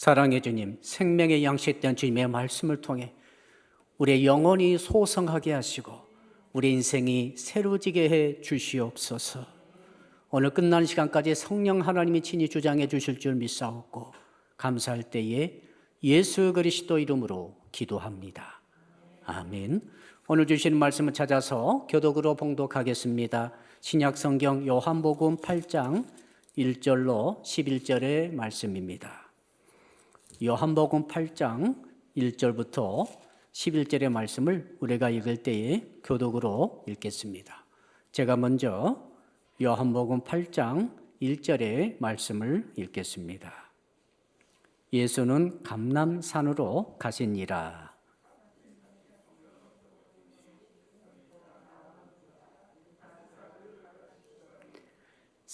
사랑의 주님, 생명의 양식된 주님의 말씀을 통해 우리의 영혼이 소성하게 하시고 우리 인생이 새로지게 해 주시옵소서. 오늘 끝나는 시간까지 성령 하나님이 친히 주장해 주실 줄 믿사옵고 감사할 때에 예수 그리스도 이름으로 기도합니다. 아멘. 오늘 주시는 말씀을 찾아서 교독으로 봉독하겠습니다. 신약성경 요한복음 8장 1절로 11절의 말씀입니다. 요한복음 8장 1절부터 11절의 말씀을 우리가 읽을 때에 교독으로 읽겠습니다. 제가 먼저 요한복음 8장 1절의 말씀을 읽겠습니다. 예수는 감람산으로 가시니라.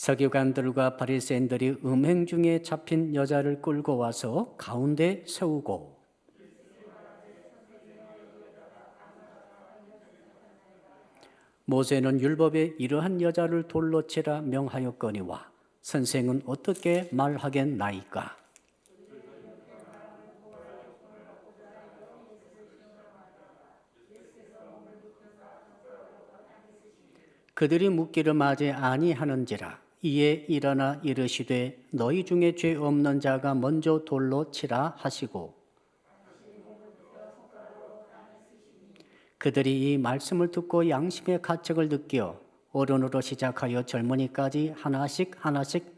서기관들과 바리새인들이 음행 중에 잡힌 여자를 끌고 와서 가운데 세우고 모세는 율법에 이러한 여자를 돌로 치라 명하였거니와 선생은 어떻게 말하겠나이까? 그들이 묻기를 마지 아니하는지라. 이에 일어나 이르시되 너희 중에 죄 없는 자가 먼저 돌로 치라 하시고 그들이 이 말씀을 듣고 양심의 가책을 느껴 어른으로 시작하여 젊은이까지 하나씩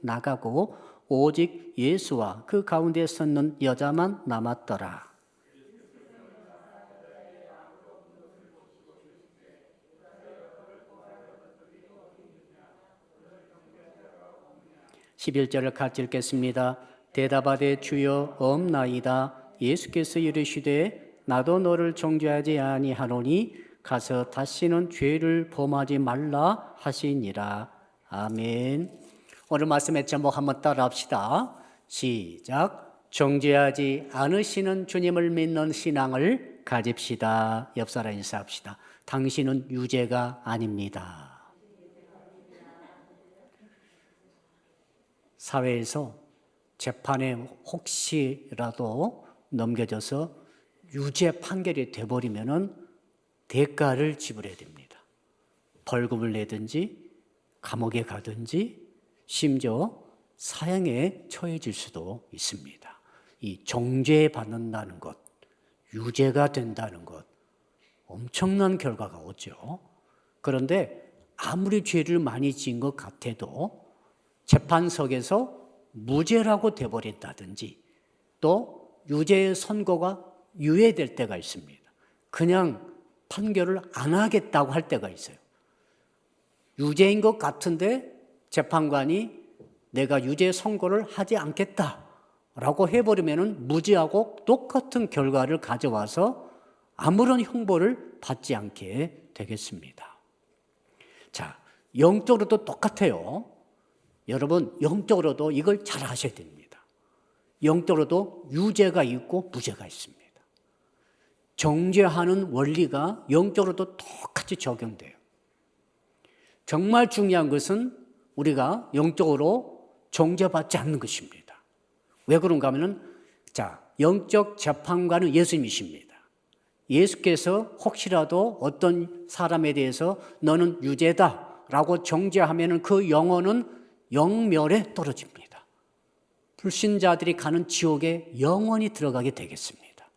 나가고 오직 예수와 그 가운데 섰는 여자만 남았더라. 11절을 같이 읽겠습니다. 대답하되 주여 없나이다. 예수께서 이르시되 나도 너를 정죄하지 아니하노니 가서 다시는 죄를 범하지 말라 하시니라. 아멘. 오늘 말씀의 제목 한번 따라합시다. 시작. 정죄하지 않으시는 주님을 믿는 신앙을 가집시다. 옆 사람 인사합시다. 당신은 유죄가 아닙니다. 사회에서 재판에 혹시라도 넘겨져서 유죄 판결이 돼버리면 대가를 지불해야 됩니다. 벌금을 내든지 감옥에 가든지 심지어 사형에 처해질 수도 있습니다. 이 정죄받는다는 것, 유죄가 된다는 것, 엄청난 결과가 오죠. 그런데 아무리 죄를 많이 지은 것 같아도 재판석에서 무죄라고 돼버린다든지 또 유죄의 선고가 유예될 때가 있습니다. 그냥 판결을 안 하겠다고 할 때가 있어요. 유죄인 것 같은데 재판관이 내가 유죄 선고를 하지 않겠다라고 해버리면 무죄하고 똑같은 결과를 가져와서 아무런 형벌을 받지 않게 되겠습니다. 자, 영적으로도 똑같아요. 여러분, 영적으로도 이걸 잘 아셔야 됩니다. 영적으로도 유죄가 있고 무죄가 있습니다. 정죄하는 원리가 영적으로도 똑같이 적용돼요. 정말 중요한 것은 우리가 영적으로 정죄받지 않는 것입니다. 왜 그런가 하면은, 영적 재판관은 예수님이십니다. 예수께서 혹시라도 어떤 사람에 대해서 너는 유죄다라고 정죄하면은 그 영혼은 영멸에 떨어집니다. 불신자들이 가는 지옥에 영원히 들어가게 되겠습니다.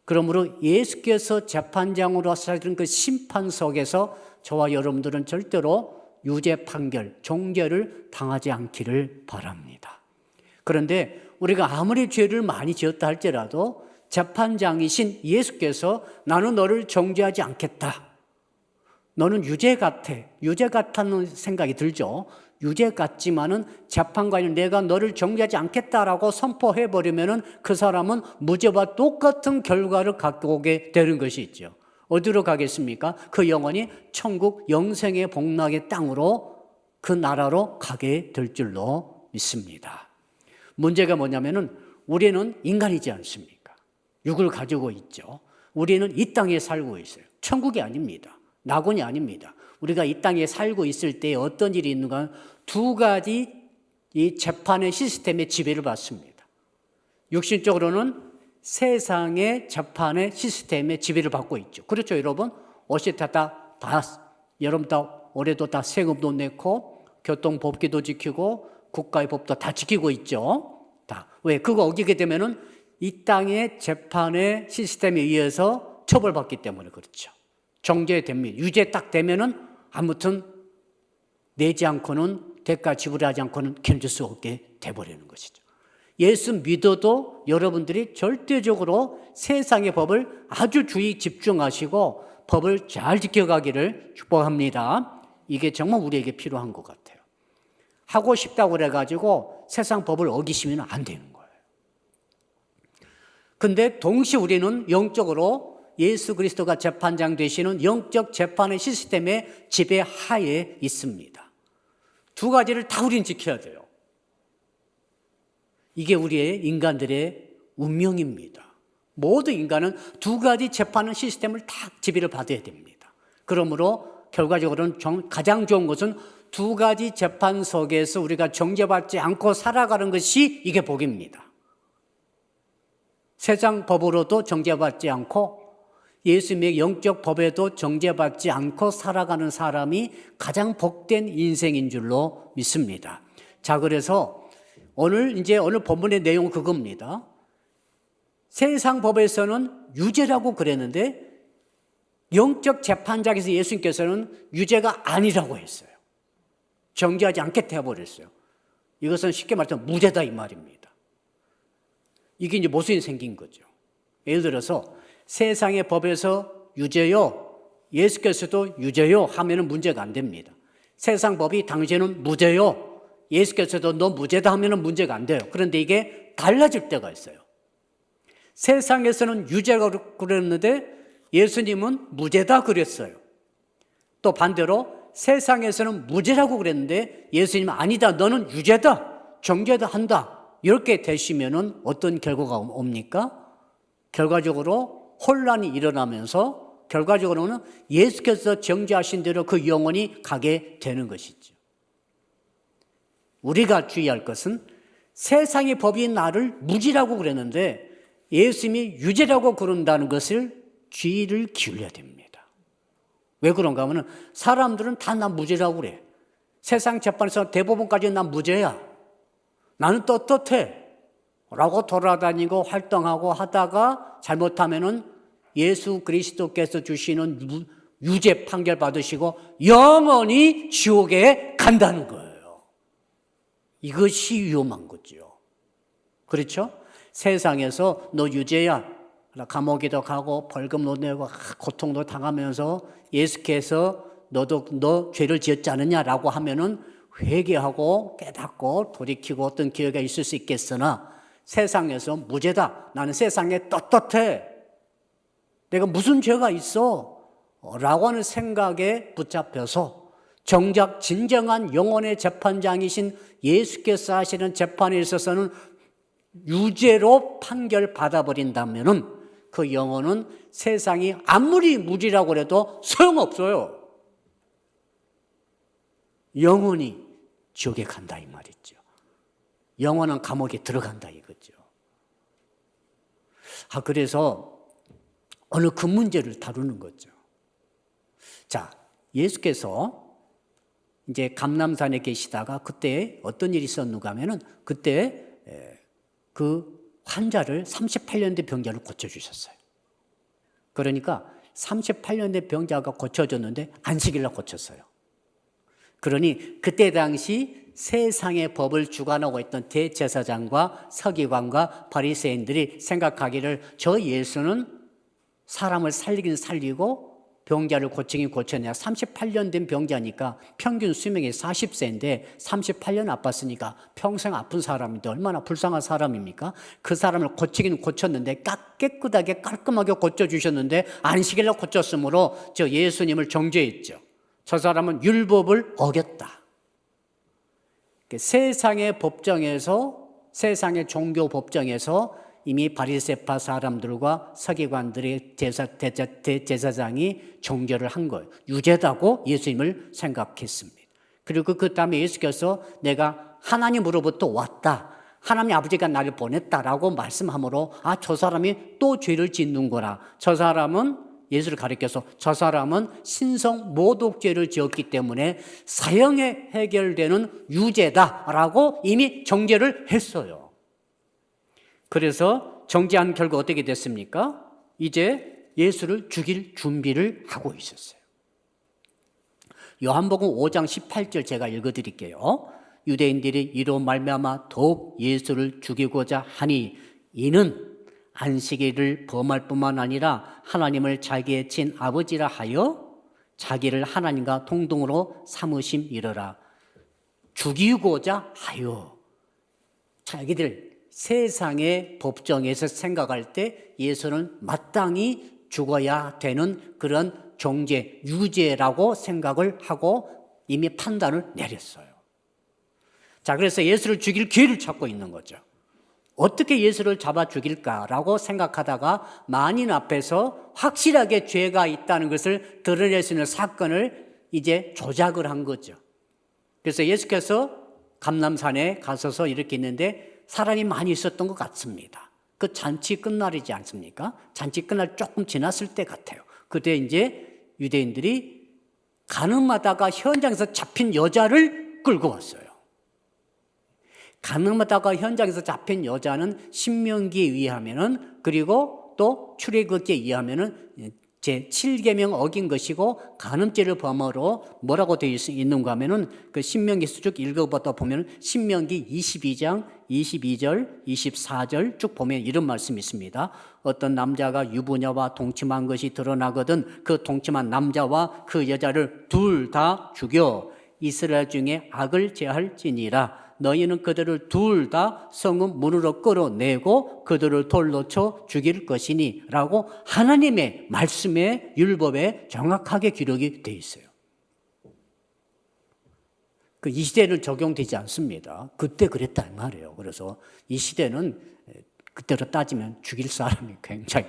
그러므로 예수께서 재판장으로 하시는 그 심판석에서 저와 여러분들은 절대로 유죄 판결, 정죄를 당하지 않기를 바랍니다. 그런데 우리가 아무리 죄를 많이 지었다 할지라도 재판장이신 예수께서 나는 너를 정죄하지 않겠다. 너는 유죄 같다는 생각이 들죠. 유죄 같지만은 재판관이 내가 너를 정죄하지 않겠다라고 선포해버리면은 그 사람은 무죄와 똑같은 결과를 갖고 오게 되는 것이 있죠. 어디로 가겠습니까? 그 영혼이 천국 영생의 복락의 땅으로 그 나라로 가게 될 줄로 믿습니다. 문제가 뭐냐면은 우리는 인간이지 않습니까? 육을 가지고 있죠. 우리는 이 땅에 살고 있어요. 천국이 아닙니다. 낙원이 아닙니다. 우리가 이 땅에 살고 있을 때 어떤 일이 있는가? 두 가지 이 재판의 시스템의 지배를 받습니다. 육신적으로는 세상의 재판의 시스템에 지배를 받고 있죠. 그렇죠, 여러분? 어시타 다 여러분 다 올해도 다 세금도 내고 교통법규도 지키고 국가의 법도 다 지키고 있죠. 다. 왜? 그거 어기게 되면은 이 땅의 재판의 시스템에 의해서 처벌받기 때문에 그렇죠. 정죄됩니다. 유죄 딱 되면은 아무튼 내지 않고는 대가 지불하지 않고는 견딜 수 없게 돼버리는 것이죠. 예수 믿어도 여러분들이 절대적으로 세상의 법을 아주 주의 집중하시고 법을 잘 지켜가기를 축복합니다. 이게 정말 우리에게 필요한 것 같아요. 하고 싶다고 그래가지고 세상 법을 어기시면 안 되는 거예요. 근데 동시에 우리는 영적으로 예수 그리스도가 재판장 되시는 영적 재판의 시스템의 지배하에 있습니다. 두 가지를 다 우리는 지켜야 돼요. 이게 우리의 인간들의 운명입니다. 모든 인간은 두 가지 재판의 시스템을 다 지배를 받아야 됩니다. 그러므로 결과적으로는 가장 좋은 것은 두 가지 재판 속에서 우리가 정죄받지 않고 살아가는 것이 이게 복입니다. 세상 법으로도 정죄받지 않고 예수님의 영적 법에도 정죄받지 않고 살아가는 사람이 가장 복된 인생인 줄로 믿습니다. 자, 그래서 오늘 본문의 내용은 그겁니다. 세상 법에서는 유죄라고 그랬는데 영적 재판장에서 예수님께서는 유죄가 아니라고 했어요. 정죄하지 않게 해버렸어요. 이것은 쉽게 말해서 무죄다 이 말입니다. 이게 이제 모순이 생긴 거죠. 예를 들어서 세상의 법에서 유죄요, 예수께서도 유죄요 하면은 문제가 안 됩니다. 세상 법이 당신은 무죄요, 예수께서도 너 무죄다 하면은 문제가 안 돼요. 그런데 이게 달라질 때가 있어요. 세상에서는 유죄라고 그랬는데 예수님은 무죄다 그랬어요. 또 반대로 세상에서는 무죄라고 그랬는데 예수님은 아니다, 너는 유죄다, 정죄다 한다. 이렇게 되시면은 어떤 결과가 옵니까? 결과적으로 혼란이 일어나면서 결과적으로는 예수께서 정죄하신 대로 그 영혼이 가게 되는 것이죠. 우리가 주의할 것은 세상의 법이 나를 무지라고 그랬는데 예수님이 유죄라고 그런다는 것을 주의를 기울여야 됩니다. 왜 그런가 하면 사람들은 다 난 무죄라고 그래. 세상 재판에서 대부분까지 난 무죄야, 나는 떳떳해 라고 돌아다니고 활동하고 하다가 잘못하면은 예수 그리스도께서 주시는 유죄 판결 받으시고 영원히 지옥에 간다는 거예요. 이것이 위험한 거죠. 그렇죠? 세상에서 너 유죄야, 감옥에도 가고 벌금도 내고 고통도 당하면서 예수께서 너 죄를 지었지 않느냐라고 하면은 회개하고 깨닫고 돌이키고 어떤 기회가 있을 수 있겠으나 세상에서 무죄다, 나는 세상에 떳떳해, 내가 무슨 죄가 있어 라고 하는 생각에 붙잡혀서 정작 진정한 영혼의 재판장이신 예수께서 하시는 재판에 있어서는 유죄로 판결받아버린다면은 그 영혼은 세상이 아무리 무지라고 해도 소용없어요. 영혼이 지옥에 간다 이 말이죠. 영원한 감옥에 들어간다 이거죠. 그래서 오늘 그 문제를 다루는 거죠. 자, 예수께서 이제 감람산에 계시다가 그때 어떤 일이 있었는가 하면은 그때 그 환자를 38년 된 병자를 고쳐주셨어요. 그러니까 38년 된 병자가 고쳐졌는데 안식일날 고쳤어요. 그러니 그때 당시 세상의 법을 주관하고 있던 대제사장과 서기관과 바리새인들이 생각하기를 저 예수는 사람을 살리긴 살리고 병자를 고치긴 고쳤냐. 38년 된 병자니까 평균 수명이 40세인데 38년 아팠으니까 평생 아픈 사람인데 얼마나 불쌍한 사람입니까? 그 사람을 고치긴 고쳤는데 깨끗하게 깔끔하게 고쳐주셨는데 안식일날 고쳤으므로 저 예수님을 정죄했죠. 저 사람은 율법을 어겼다. 세상의 법정에서, 세상의 종교 법정에서 이미 바리새파 사람들과 서기관들의 대제사장이 정죄를 한 거예요. 유죄다고 예수님을 생각했습니다. 그리고 그 다음에 예수께서 내가 하나님으로부터 왔다, 하나님 아버지가 나를 보냈다라고 말씀함으로 저 사람이 또 죄를 짓는구나. 저 사람은 예수를 가리켜서 저 사람은 신성 모독죄를 지었기 때문에 사형에 해결되는 유죄다라고 이미 정죄를 했어요. 그래서 정죄한 결과 어떻게 됐습니까? 이제 예수를 죽일 준비를 하고 있었어요. 요한복음 5장 18절 제가 읽어드릴게요. 유대인들이 이로 말미암아 더욱 예수를 죽이고자 하니 이는 안식일을 범할 뿐만 아니라 하나님을 자기의 친 아버지라 하여 자기를 하나님과 동등으로 삼으심이러라. 죽이고자 하여. 자기들 세상의 법정에서 생각할 때 예수는 마땅히 죽어야 되는 그런 정죄, 유죄라고 생각을 하고 이미 판단을 내렸어요. 자, 그래서 예수를 죽일 기회를 찾고 있는 거죠. 어떻게 예수를 잡아 죽일까라고 생각하다가 만인 앞에서 확실하게 죄가 있다는 것을 드러낼 수 있는 사건을 이제 조작을 한 거죠. 그래서 예수께서 감람산에 가셔서 이렇게 있는데 사람이 많이 있었던 것 같습니다. 그 잔치 끝날이지 않습니까? 잔치 끝날 조금 지났을 때 같아요. 그때 이제 유대인들이 가늠하다가 현장에서 잡힌 여자를 끌고 왔어요. 가늠하다가 현장에서 잡힌 여자는 신명기에 의하면은, 그리고 또 출애굽기에 의하면은 제 7계명 어긴 것이고 간음죄를 범으로 뭐라고 되어 있는가 하면은 그 신명기 쭉 읽어보다 보면 신명기 22장 22절 24절 쭉 보면 이런 말씀이 있습니다. 어떤 남자가 유부녀와 동침한 것이 드러나거든 그 동침한 남자와 그 여자를 둘 다 죽여 이스라엘 중에 악을 제할지니라. 너희는 그들을 둘 다 성읍 문으로 끌어내고 그들을 돌로 쳐 죽일 것이니 라고 하나님의 말씀에 율법에 정확하게 기록이 되어 있어요. 이 시대는 적용되지 않습니다. 그때 그랬단 말이에요. 그래서 이 시대는 그때로 따지면 죽일 사람이 굉장히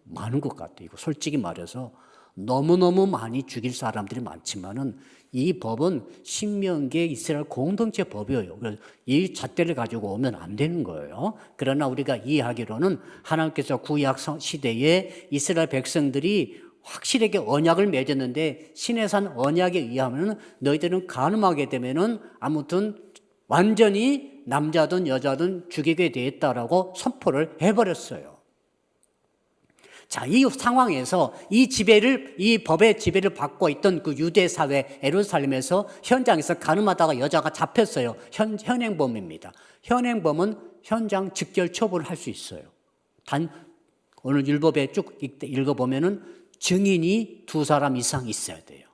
많은 것 같아요. 이거 솔직히 말해서 너무너무 많이 죽일 사람들이 많지만은 이 법은 신명기에 이스라엘 공동체 법이에요. 그래서 이 잣대를 가지고 오면 안 되는 거예요. 그러나 우리가 이해하기로는 하나님께서 구약 시대에 이스라엘 백성들이 확실하게 언약을 맺었는데 시내산 언약에 의하면 너희들은 간음하게 되면은 아무튼 완전히 남자든 여자든 죽이게 되었다라고 선포를 해버렸어요. 자, 이 상황에서 이 법의 지배를 받고 있던 그 유대 사회 예루살렘에서 현장에서 간음하다가 여자가 잡혔어요. 현행범입니다. 현행범은 현장 직결 처분을 할 수 있어요. 단 오늘 율법에 쭉 읽어보면은 증인이 2사람 이상 있어야 돼요.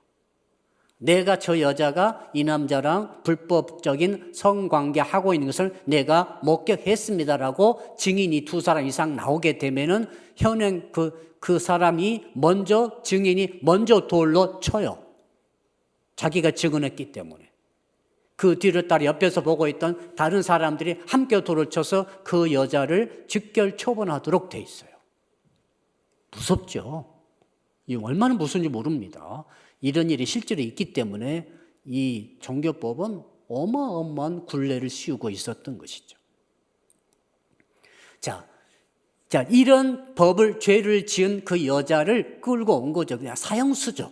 내가 저 여자가 이 남자랑 불법적인 성관계하고 있는 것을 내가 목격했습니다라고 증인이 2사람 이상 나오게 되면은 현행 그 사람이 먼저 증인이 먼저 돌로 쳐요. 자기가 증언했기 때문에. 그 뒤를 따라 옆에서 보고 있던 다른 사람들이 함께 돌을 쳐서 그 여자를 직결 처분하도록 돼 있어요. 무섭죠? 이 얼마나 무서운지 모릅니다. 이런 일이 실제로 있기 때문에 이 종교법은 어마어마한 굴레를 씌우고 있었던 것이죠. 자, 이런 죄를 지은 그 여자를 끌고 온 거죠. 그냥 사형수죠.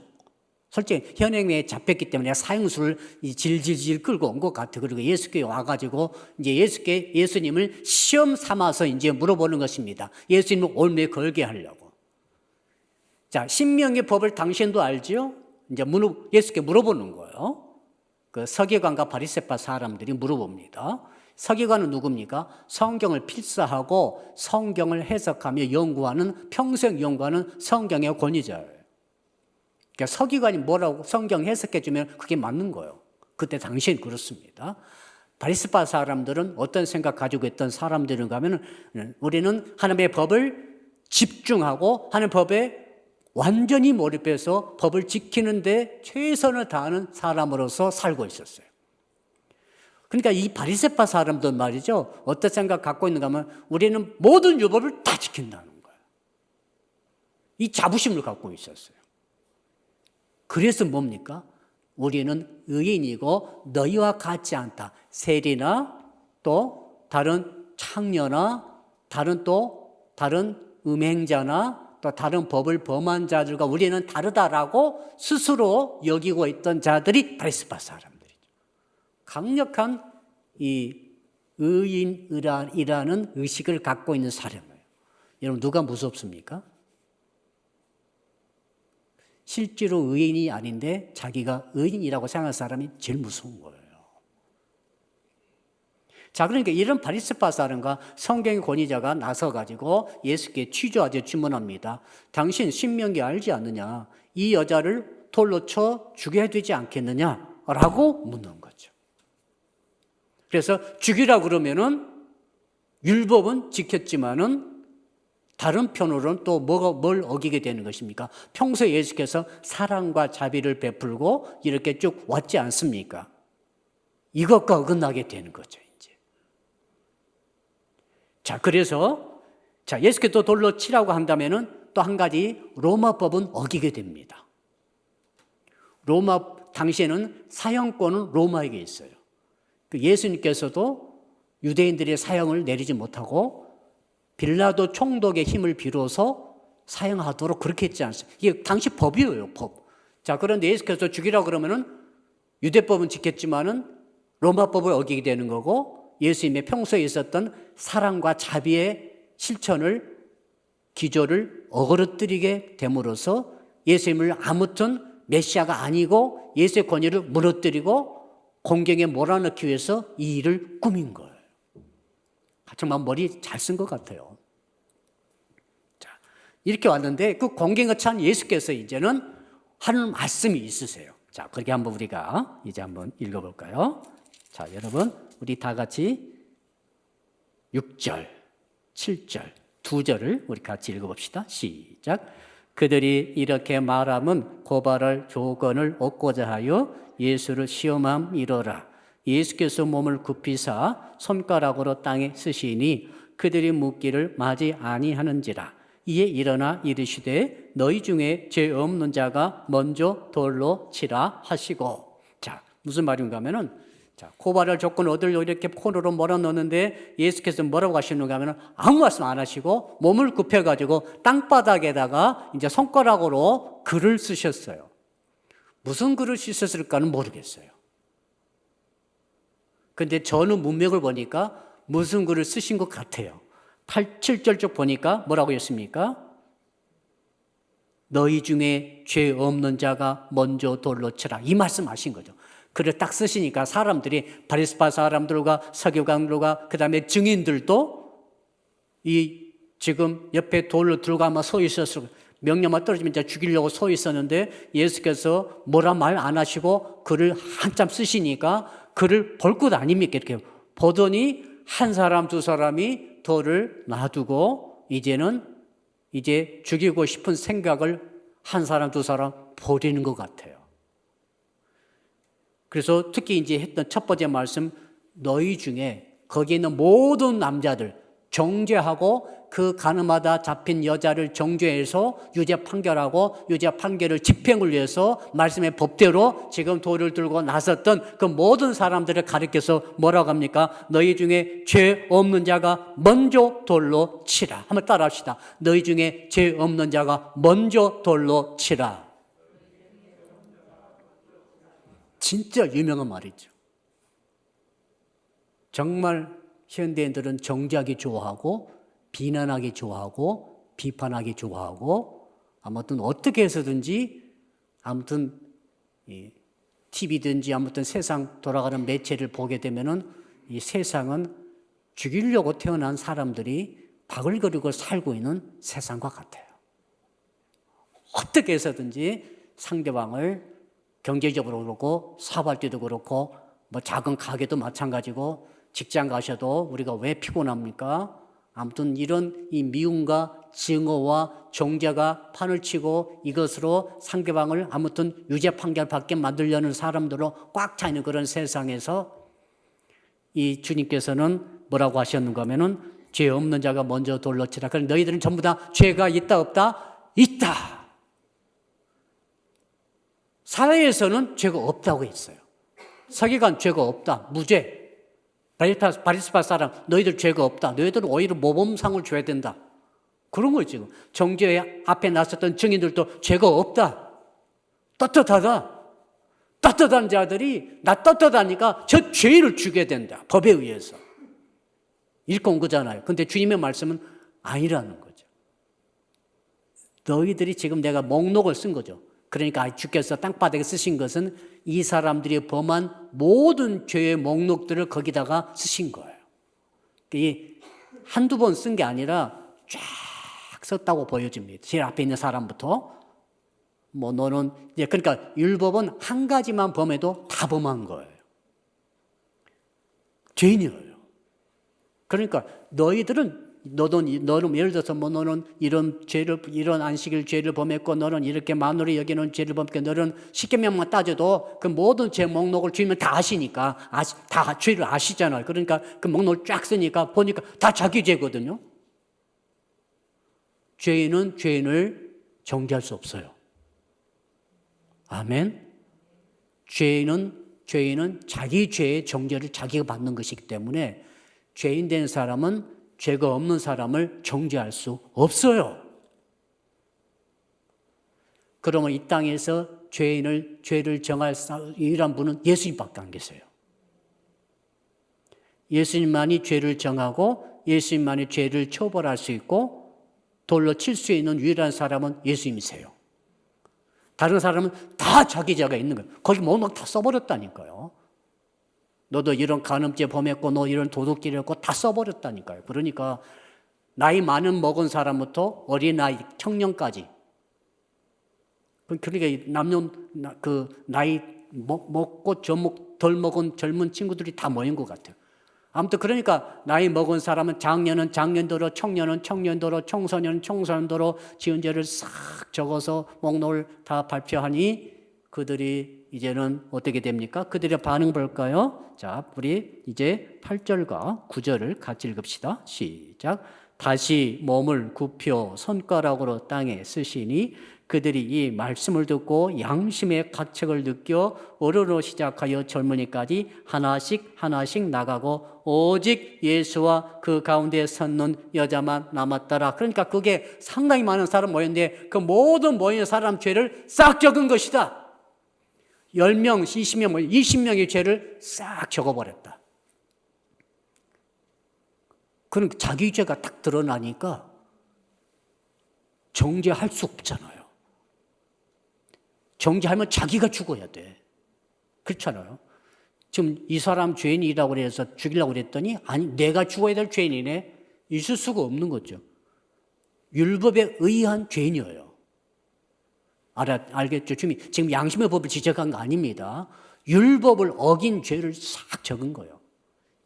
솔직히 현행에 잡혔기 때문에 사형수를 질질질 끌고 온 것 같아요. 그리고 예수께 와가지고 이제 예수님을 시험 삼아서 이제 물어보는 것입니다. 예수님을 올무에 걸게 하려고. 자, 신명의 법을 당신도 알죠? 이제 예수께 물어보는 거예요. 그 서기관과 바리새파 사람들이 물어봅니다. 서기관은 누굽니까? 성경을 필사하고 성경을 해석하며 평생 연구하는 성경의 권위자예요. 그러니까 서기관이 뭐라고 성경 해석해 주면 그게 맞는 거예요. 그때 당시엔 그렇습니다. 바리새파 사람들은 어떤 생각 가지고 있던 사람들인가 하면 우리는 하나님의 법을 집중하고 하나님의 법에 완전히 몰입해서 법을 지키는데 최선을 다하는 사람으로서 살고 있었어요. 그러니까 이 바리새파 사람들 말이죠. 어떤 생각 갖고 있는가 하면 우리는 모든 율법을 다 지킨다는 거예요. 이 자부심을 갖고 있었어요. 그래서 뭡니까? 우리는 의인이고 너희와 같지 않다. 세리나 또 다른 창녀나 다른 음행자나 또 다른 법을 범한 자들과 우리는 다르다라고 스스로 여기고 있던 자들이 바리새파 사람들이죠. 강력한 이 의인이라는 의식을 갖고 있는 사람이에요. 여러분 누가 무섭습니까? 실제로 의인이 아닌데 자기가 의인이라고 생각하는 사람이 제일 무서운 거예요. 자, 그러니까 이런 바리새파 사람과 성경의 권위자가 나서가지고 예수께 취조하여 주문합니다. 당신 신명기 알지 않느냐? 이 여자를 돌로 쳐 죽여야 되지 않겠느냐? 라고 묻는 거죠. 그래서 죽이라 그러면은 율법은 지켰지만은 다른 편으로는 또 뭘 어기게 되는 것입니까? 평소에 예수께서 사랑과 자비를 베풀고 이렇게 쭉 왔지 않습니까? 이것과 어긋나게 되는 거죠, 이제. 자, 그래서 예수께서 돌로 치라고 한다면은 또 한 가지 로마법은 어기게 됩니다. 로마 당시에는 사형권은 로마에게 있어요. 예수님께서도 유대인들의 사형을 내리지 못하고 빌라도 총독의 힘을 빌어서 사형하도록 그렇게 했지 않습니까? 이게 당시 법이에요, 법. 자, 그런데 예수께서 죽이라 그러면은 유대법은 지켰지만은 로마법을 어기게 되는 거고 예수님의 평소에 있었던 사랑과 자비의 실천을 기조를 어그러뜨리게 됨으로써 예수님을 아무튼 메시아가 아니고 예수의 권위를 무너뜨리고 공경에 몰아넣기 위해서 이 일을 꾸민 거예요. 정말 머리 잘 쓴 것 같아요. 자, 이렇게 왔는데 그 공경에 찬 예수께서 이제는 하는 말씀이 있으세요. 자, 그렇게 한번 우리가 이제 한번 읽어볼까요? 자, 여러분, 우리 다 같이 6절, 7절, 2절을 우리 같이 읽어봅시다. 시작. 그들이 이렇게 말함은 고발할 조건을 얻고자 하여 예수를 시험함이로라. 예수께서 몸을 굽히사 손가락으로 땅에 쓰시니 그들이 묻기를 맞이 아니하는지라. 이에 일어나 이르시되 너희 중에 죄 없는 자가 먼저 돌로 치라 하시고. 자, 무슨 말인가 하면은 고발할 조건 얻으려고 이렇게 코너로 몰아넣는데 예수께서 뭐라고 하시는가 하면은 아무 말씀 안 하시고 몸을 굽혀가지고 땅바닥에다가 이제 손가락으로 글을 쓰셨어요. 무슨 글을 쓰셨을까는 모르겠어요. 근데 저는 문맥을 보니까 무슨 글을 쓰신 것 같아요. 7절 쪽 보니까 뭐라고 했습니까? 너희 중에 죄 없는 자가 먼저 돌로 치라. 이 말씀 하신 거죠. 글을 딱 쓰시니까 사람들이 바리새파 사람들과 서기관들과 그 다음에 증인들도 이 지금 옆에 돌로 들고 아마 서 있었을 명령만 떨어지면 이제 죽이려고 서 있었는데 예수께서 뭐라 말 안 하시고 글을 한참 쓰시니까 글을 볼 것 아닙니까? 이렇게 보더니 한 사람 두 사람이 돌을 놔두고 이제 죽이고 싶은 생각을 한 사람 두 사람 버리는 것 같아요. 그래서 특히 이제 했던 첫 번째 말씀, 너희 중에 거기에 있는 모든 남자들 정죄하고 그 가늠하다 잡힌 여자를 정죄해서 유죄 판결하고 유죄 판결을 집행을 위해서 말씀의 법대로 지금 돌을 들고 나섰던 그 모든 사람들을 가리켜서 뭐라고 합니까? 너희 중에 죄 없는 자가 먼저 돌로 치라. 한번 따라 합시다. 너희 중에 죄 없는 자가 먼저 돌로 치라. 진짜 유명한 말이죠. 정말 현대인들은 정죄하기 좋아하고 비난하기 좋아하고 비판하기 좋아하고 아무튼 어떻게 해서든지 아무튼 TV든지 아무튼 세상 돌아가는 매체를 보게 되면은 이 세상은 죽이려고 태어난 사람들이 바글거리고 살고 있는 세상과 같아요. 어떻게 해서든지 상대방을 경제적으로 그렇고 사업할 때도 그렇고 뭐 작은 가게도 마찬가지고 직장 가셔도 우리가 왜 피곤합니까? 아무튼 이런 이 미움과 증오와 정죄가 판을 치고 이것으로 상대방을 아무튼 유죄 판결 받게 만들려는 사람들로 꽉 차 있는 그런 세상에서 이 주님께서는 뭐라고 하셨는가 하면은 죄 없는 자가 먼저 돌로 치라. 그럼 너희들은 전부 다 죄가 있다 없다? 있다. 사회에서는 죄가 없다고 했어요. 서기관 죄가 없다. 무죄. 바리새파 사람, 너희들 죄가 없다. 너희들은 오히려 모범상을 줘야 된다. 그런 거예요, 지금. 정죄 앞에 나섰던 증인들도 죄가 없다. 떳떳하다. 떳떳한 자들이 나 떳떳하니까 저 죄인을 죽여야 된다. 법에 의해서. 읽고 온 거잖아요. 근데 주님의 말씀은 아니라는 거죠. 너희들이 지금 내가 목록을 쓴 거죠. 그러니까 주께서 땅바닥에 쓰신 것은 이 사람들이 범한 모든 죄의 목록들을 거기다가 쓰신 거예요. 이 한두 번 쓴 게 아니라 쫙 썼다고 보여집니다. 제일 앞에 있는 사람부터. 너는 이제 그러니까 율법은 한 가지만 범해도 다 범한 거예요. 죄인이에요. 그러니까 너희들은 너는 예를 들어서 너는 이런 안식일 죄를 범했고 너는 이렇게 만으로 여기는 죄를 범했고 너는 십계명만 따져도 그 모든 죄 목록을 주님은 다 아시니까 다 죄를 아시잖아요. 그러니까 그 목록을 쫙 쓰니까 보니까 다 자기 죄거든요. 죄인은 죄인을 정죄할 수 없어요. 아멘. 죄인은 자기 죄의 정죄를 자기가 받는 것이기 때문에 죄인 된 사람은 죄가 없는 사람을 정죄할 수 없어요. 그러면 이 땅에서 죄를 정할 유일한 분은 예수님밖에 안 계세요. 예수님만이 죄를 정하고 예수님만이 죄를 처벌할 수 있고 돌로 칠 수 있는 유일한 사람은 예수님이세요. 다른 사람은 다 자기 죄가 있는 거예요. 거기 목록 다 써버렸다니까요. 너도 이런 간음죄 범했고 너 이런 도둑질 했고 다 써버렸다니까요. 그러니까 나이 많은 먹은 사람부터 어린아이 청년까지 그러니까 나이 먹고 덜 먹은 젊은 친구들이 다 모인 것 같아요. 아무튼 그러니까 나이 먹은 사람은 장년은 장년도로, 청년은 청년도로, 청소년은 청소년도로 지은 죄를 싹 적어서 목록을 다 발표하니 그들이 이제는 어떻게 됩니까? 그들의 반응 볼까요? 자, 우리 이제 8절과 9절을 같이 읽읍시다. 시작. 다시 몸을 굽혀 손가락으로 땅에 쓰시니 그들이 이 말씀을 듣고 양심의 가책을 느껴 어른으로 시작하여 젊은이까지 하나씩 나가고 오직 예수와 그 가운데 섰는 여자만 남았더라. 그러니까 그게 상당히 많은 사람 모였는데 그 모든 모인 사람 죄를 싹 적은 것이다. 10명, 20명, 20명의 죄를 싹 적어버렸다. 그러니까 자기 죄가 딱 드러나니까 정죄할 수 없잖아요. 정죄하면 자기가 죽어야 돼. 그렇잖아요. 지금 이 사람 죄인이라고 해서 죽이려고 그랬더니 아니 내가 죽어야 될 죄인이네. 있을 수가 없는 거죠. 율법에 의한 죄인이에요. 알겠죠? 지금 양심의 법을 지적한 거 아닙니다. 율법을 어긴 죄를 싹 적은 거예요.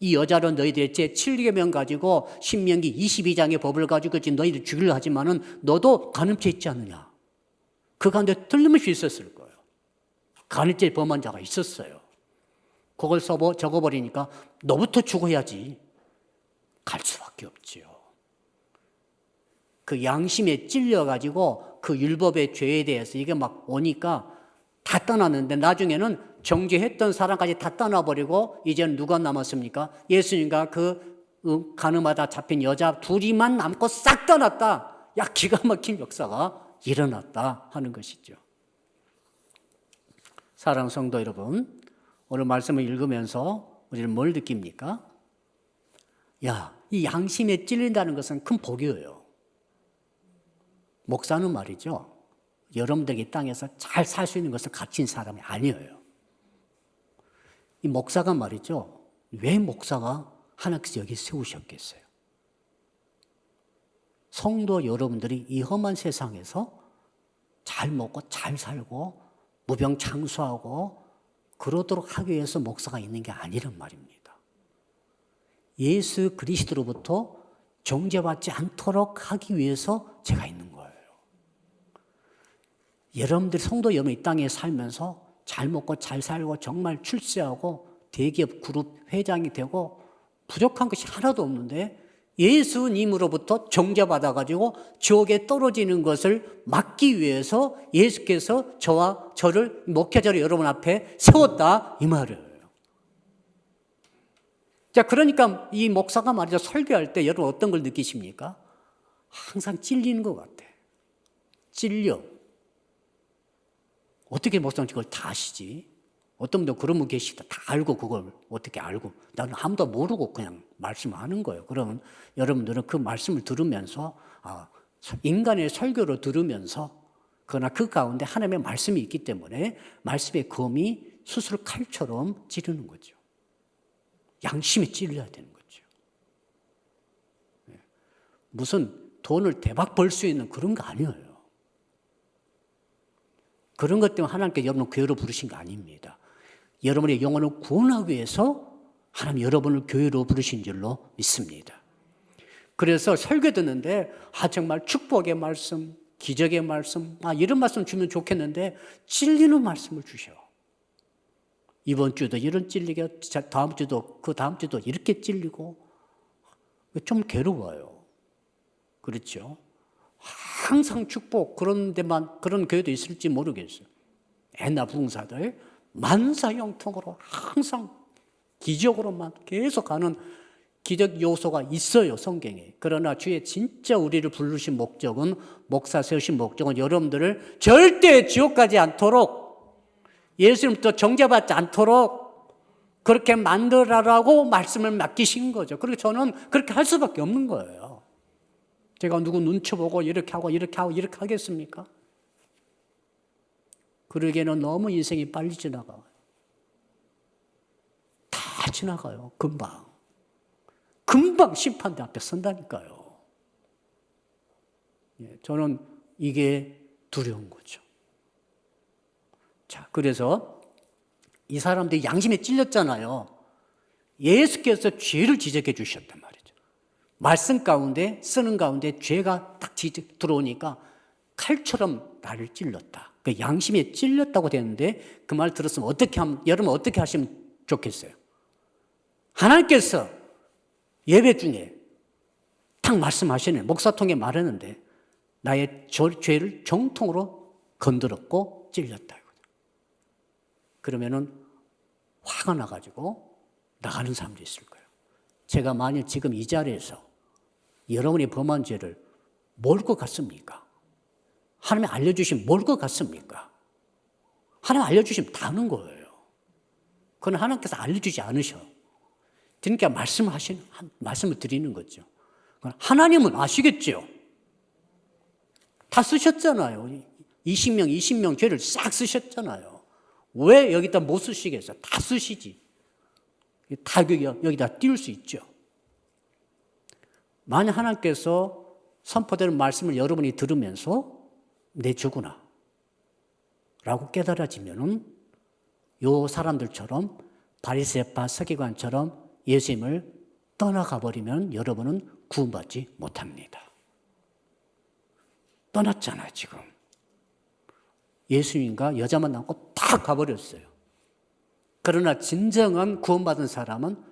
이 여자로 너희들의 죄 7계명 가지고 신명기 22장의 법을 가지고 지금 너희들 죽이려 하지만은 너도 간음죄 있지 않느냐. 그 가운데 틀림없이 있었을 거예요. 간음죄 범한 자가 있었어요. 그걸 적어버리니까 너부터 죽어야지. 갈 수밖에 없지요. 그 양심에 찔려가지고 그 율법의 죄에 대해서 이게 막 오니까 다 떠났는데 나중에는 정죄했던 사람까지 다 떠나버리고 이제는 누가 남았습니까? 예수님과 그 간음하다 잡힌 여자 둘이만 남고 싹 떠났다. 야, 기가 막힌 역사가 일어났다 하는 것이죠. 사랑하는 성도 여러분, 오늘 말씀을 읽으면서 우리는 뭘 느낍니까? 이 양심에 찔린다는 것은 큰 복이에요. 목사는 말이죠. 여러분들이 이 땅에서 잘 살 수 있는 것을 가진 사람이 아니에요. 이 목사가 말이죠. 왜 목사가 하나님께서 여기 세우셨겠어요? 성도 여러분들이 이 험한 세상에서 잘 먹고 잘 살고 무병장수하고 그러도록 하기 위해서 목사가 있는 게 아니란 말입니다. 예수 그리스도로부터 정죄받지 않도록 하기 위해서 제가 있는 거예요. 여러분들 성도 여러분 이 땅에 살면서 잘 먹고 잘 살고 정말 출세하고 대기업 그룹 회장이 되고 부족한 것이 하나도 없는데 예수님으로부터 정죄받아가지고 지옥에 떨어지는 것을 막기 위해서 예수께서 저와 저를 목회자로 여러분 앞에 세웠다 이 말이에요. 그러니까 이 목사가 말이죠. 설교할 때 여러분 어떤 걸 느끼십니까? 항상 찔리는 것 같아. 찔려. 어떻게 목사님 그걸 다 아시지? 어떤 분들 그런 분 계시다. 다 알고 그걸 어떻게 알고. 나는 아무도 모르고 그냥 말씀하는 거예요. 그러면 여러분들은 그 말씀을 들으면서 인간의 설교로 들으면서 그러나 그 가운데 하나님의 말씀이 있기 때문에 말씀의 검이 수술 칼처럼 찌르는 거죠. 양심에 찔려야 되는 거죠. 무슨 돈을 대박 벌 수 있는 그런 거 아니에요. 그런 것 때문에 하나님께 여러분을 교회로 부르신 거 아닙니다. 여러분의 영혼을 구원하기 위해서 하나님 여러분을 교회로 부르신 줄로 믿습니다. 그래서 설교 듣는데 정말 축복의 말씀, 기적의 말씀, 이런 말씀 주면 좋겠는데 찔리는 말씀을 주셔. 이번 주도 이런 찔리게, 다음 주도 그 다음 주도 이렇게 찔리고 좀 괴로워요. 그렇죠? 항상 축복 그런 데만 그런 교회도 있을지 모르겠어요. 옛날 부흥사들 만사형통으로 항상 기적으로만 계속 하는 기적 요소가 있어요, 성경에. 그러나 주의 진짜 우리를 부르신 목적은, 목사 세우신 목적은 여러분들을 절대 지옥 가지 않도록, 예수님부터 정죄받지 않도록 그렇게 만들어라고 말씀을 맡기신 거죠. 그리고 저는 그렇게 할 수밖에 없는 거예요. 제가 누구 눈치 보고 이렇게 하고 이렇게 하고 이렇게 하겠습니까? 그러기에는 너무 인생이 빨리 지나가요. 다 지나가요. 금방 심판대 앞에 선다니까요. 저는 이게 두려운 거죠. 자, 그래서 이 사람들이 양심에 찔렸잖아요. 예수께서 죄를 지적해 주셨단 말이죠. 말씀 가운데 쓰는 가운데 죄가 딱 들어오니까 칼처럼 나를 찔렀다. 그 양심에 찔렸다고 되는데 그 말 들었으면 여러분 어떻게 하시면 좋겠어요? 하나님께서 예배 중에 딱 말씀하시네. 목사 통해 말했는데 나의 죄를 정통으로 건드렸고 찔렸다. 그러면은 화가 나가지고 나가는 사람도 있을 거예요. 제가 만약 지금 이 자리에서 여러분이 범한 죄를 모를 것 같습니까? 하나님이 알려주시면 모를 것 같습니까? 하나님 알려주시면 다 아는 거예요. 그건 하나님께서 알려주지 않으셔. 그러니까 말씀을 드리는 거죠. 하나님은 아시겠죠? 다 쓰셨잖아요. 20명 죄를 싹 쓰셨잖아요. 왜 여기다 못 쓰시겠어요? 다 쓰시지. 다 여기다 띄울 수 있죠. 만약 하나님께서 선포되는 말씀을 여러분이 들으면서 내 죄구나 라고 깨달아지면은 요 사람들처럼 바리새파 서기관처럼 예수님을 떠나가 버리면 여러분은 구원받지 못합니다. 떠났잖아요, 지금. 예수님과 여자 만나고 딱 가버렸어요. 그러나 진정한 구원받은 사람은